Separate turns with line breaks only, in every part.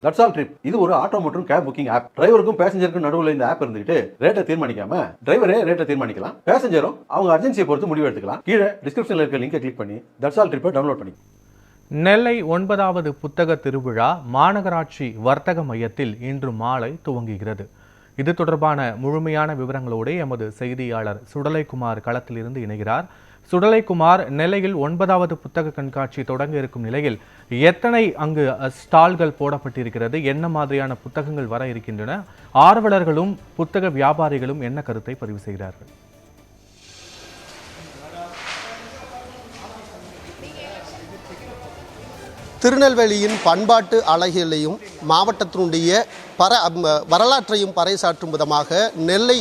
That's all trip. இது ஒரு auto மற்றும் கேப் புக்கிங் ஆப். டிரைவருக்கும் பேசஞ்சருக்கும் நடுவில் இந்த ஆப் இருந்துட்டு ரேட்டை தீர்மானிக்காம டிரைவரே ரேட்டை தீர்மானிக்கலாம். பேசஞ்சரும் அவங்க அர்ஜென்சியை பொறுத்து முடிவு எடுத்துக்கலாம். கீழே டிஸ்கிரிப்ஷன்ல இருக்க லிங்கை கிளிக் பண்ணி தட்ஸ் ஆல் ட்ரிப்பை டவுன்லோட் பண்ணி.
நெல்லை 9வது புத்தக திருவிழா மாநகராட்சி வர்த்தக மையத்தில் இன்று மாலை துவங்குகிறது. இது தொடர்பான முழுமையான விவரங்களோடு எமது செய்தியாளர் சுடலைக்குமார் களத்திலிருந்து இணைகிறார். சுடலைக்குமார், நெல்லையில் 9வது புத்தக கண்காட்சி தொடங்க இருக்கும் நிலையில் எத்தனை அங்கு ஸ்டால்கள் போடப்பட்டிருக்கிறது, என்ன மாதிரியான புத்தகங்கள் வர இருக்கின்றன, ஆர்வலர்களும் புத்தக வியாபாரிகளும் என்ன கருத்தை பதிவு செய்கிறார்கள்?
திருநெல்வேலியின் பண்பாட்டு அழகியலையும் மாவட்டத்தினுடைய வரலாற்றையும் பறைசாற்றும் விதமாக நெல்லை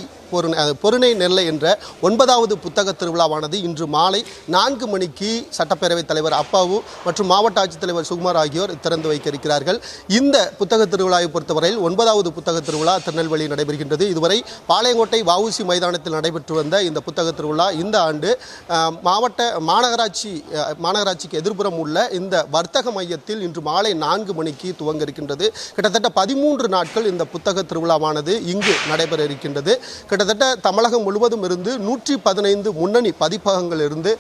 பொருணை நெல்லை என்ற 9வது புத்தக திருவிழாவானது இன்று மாலை 4 மணிக்கு சட்டப்பேரவைத் தலைவர் அப்பாவு மற்றும் மாவட்ட ஆட்சித்தலைவர் சுகுமார் ஆகியோர் திறந்து வைக்க இருக்கிறார்கள். இந்த புத்தக திருவிழாவை பொறுத்தவரையில் 9வது புத்தக திருவிழா திருநெல்வேலியில் நடைபெறுகின்றது. இதுவரை பாளையங்கோட்டை வஉசி மைதானத்தில் நடைபெற்று வந்த இந்த புத்தக திருவிழா இந்த ஆண்டு மாநகராட்சிக்கு எதிர்ப்புறம் உள்ள இந்த வர்த்தக மையத்தில் இன்று மாலை 4 மணிக்கு துவங்க இருக்கின்றது. கிட்டத்தட்ட 13 நாட்கள் இந்த புத்தக திருவிழாவானது இங்கு நடைபெற இருக்கின்றது. கிட்டத்தட்ட தமிழகம் முழுவதும் இருந்து 115 முன்னணி பதிப்பகங்கள் இருந்து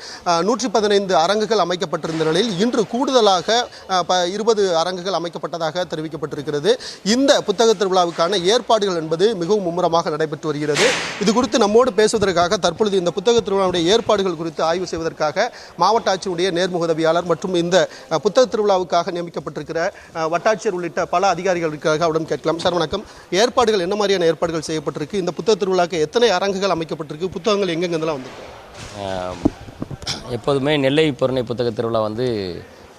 115 அரங்குகள் அமைக்கப்பட்டிருந்த நிலையில் இன்று கூடுதலாக 20 அரங்குகள் அமைக்கப்பட்டதாக தெரிவிக்கப்பட்டிருக்கிறது. இந்த புத்தக திருவிழாவுக்கான ஏற்பாடுகள் என்பது மிகவும் மும்முரமாக நடைபெற்று வருகிறது. இது குறித்து நம்மோடு பேசுவதற்காக தற்பொழுது இந்த புத்தக திருவிழாவுடைய ஏற்பாடுகள் குறித்து ஆய்வு செய்வதற்காக மாவட்ட ஆட்சியுடைய நேர்முக உதவியாளர் மற்றும் இந்த புத்தக திருவிழாவுக்காக நியமிக்கப்பட்டிருக்கிற வட்டாட்சியர் உள்ளிட்ட பல அதிகாரிகள் இருக்காக அவரிடம் கேட்கலாம். சார் வணக்கம். ஏற்பாடுகள் என்ன மாதிரியான ஏற்பாடுகள் செய்யப்பட்டிருக்கு? இந்த புத்தக திருவிழாக்கு எத்தனை அரங்குகள் அமைக்கப்பட்டிருக்கு? புத்தகங்கள் எங்கெங்கெல்லாம் வந்து?
எப்போதுமே நெல்லை பொருணை புத்தக திருவிழா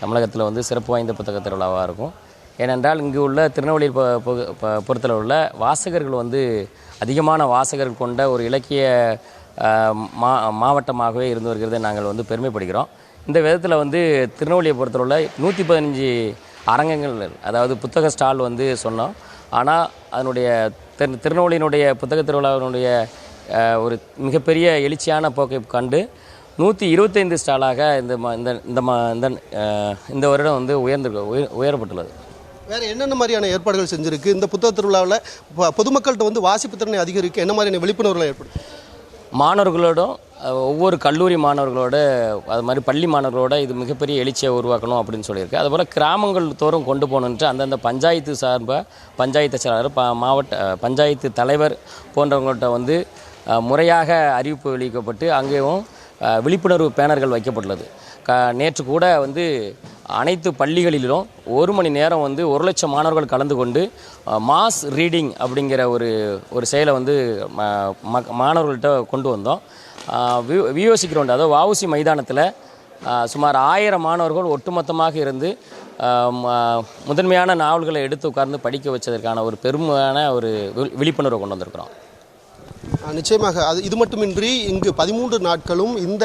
தமிழகத்தில் சிறப்பு வாய்ந்த புத்தக திருவிழாவாக இருக்கும். ஏனென்றால் இங்கு உள்ள திருநெல்வேலி பொறுத்தளவு உள்ள வாசகர்கள் அதிகமான வாசகர்கள் கொண்ட ஒரு இலக்கிய மாவட்டமாகவே இருந்து வருகிறதை நாங்கள் பெருமைப்படுகிறோம். இந்த விதத்தில் திருநெல்வேலியை பொறுத்தளவில் 115 அரங்கங்கள், அதாவது புத்தக ஸ்டால் சொன்னோம். ஆனால் அதனுடைய திருநெல்வேலியினுடைய புத்தக திருவிழாவினுடைய ஒரு மிகப்பெரிய எழுச்சியான போக்கை கண்டு 125 ஸ்டாலாக இந்த வருடம் உயரப்பட்டுள்ளது.
வேறு என்னென்ன மாதிரியான ஏற்பாடுகள் செஞ்சுருக்கு? இந்த புத்தக திருவிழாவில் பொதுமக்கள்கிட்ட வாசிப்பு திறனை அதிகரிக்க என்ன மாதிரியான விழிப்புணர்வுகள் ஏற்படும்?
மாணவர்களோடும் ஒவ்வொரு கல்லூரி மாணவர்களோட, அது மாதிரி பள்ளி மாணவர்களோட இது மிகப்பெரிய எழுச்சியை உருவாக்கணும் அப்படின்னு சொல்லியிருக்கு. அதுபோல் கிராமங்கள் தோறும் கொண்டு போகணுன்ட்டு அந்தந்த பஞ்சாயத்து சார்பாக பஞ்சாயத்து செயலாளர், மாவட்ட பஞ்சாயத்து தலைவர் போன்றவங்கள்ட்ட முறையாக அறிவிப்பு வெளியிடப்பட்டு அங்கேயும் விழிப்புணர்வு பேனர்கள் வைக்கப்பட்டுள்ளது. நேற்று கூட அனைத்து பள்ளிகளிலும் 1 மணி நேரம் 1 லட்சம் மாணவர்கள் கலந்து கொண்டு மாஸ் ரீடிங் அப்படிங்கிற ஒரு செயலை மாணவர்கள்ட்ட கொண்டு வந்தோம். விஓசி கிரவுண்ட், அதாவது வஉசி மைதானத்தில் சுமார் 1000 மாணவர்கள் ஒட்டுமொத்தமாக இருந்து முதன்மையான நாவல்களை எடுத்து உட்கார்ந்து படிக்க வச்சதற்கான ஒரு பெருமையான ஒரு விழிப்புணர்வை கொண்டு வந்திருக்கிறோம்.
நிச்சயமாக இது மட்டுமின்றி இங்கு 13 நாட்களும் இந்த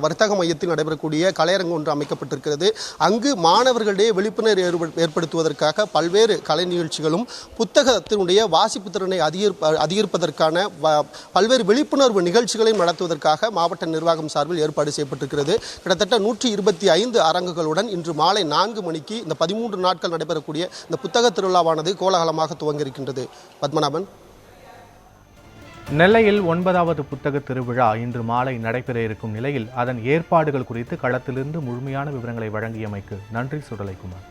வர்த்தக மையத்தில் நடைபெறக்கூடிய கலையரங்கு ஒன்று அமைக்கப்பட்டிருக்கிறது. அங்கு மாணவர்களிடையே விழிப்புணர்வு ஏற்படுத்துவதற்காக பல்வேறு கலை நிகழ்ச்சிகளும் புத்தகத்தினுடைய வாசிப்பு திறனை அதிகரிப்பதற்கான பல்வேறு விழிப்புணர்வு நிகழ்ச்சிகளையும் நடத்துவதற்காக மாவட்ட நிர்வாகம் சார்பில் ஏற்பாடு செய்யப்பட்டிருக்கிறது. கிட்டத்தட்ட 125 அரங்குகளுடன் இன்று மாலை 4 மணிக்கு இந்த 13 நாட்கள் நடைபெறக்கூடிய இந்த புத்தக திருவிழாவானது கோலாகலமாக துவங்கியிருக்கின்றது. பத்மநாபன்.
நெல்லையில் 9வது புத்தக திருவிழா இன்று மாலை நடைபெற இருக்கும் நிலையில் அதன் ஏற்பாடுகள் குறித்து களத்திலிருந்து முழுமையான விவரங்களை வழங்கியமைக்கு நன்றி சுடலைக்குமார்.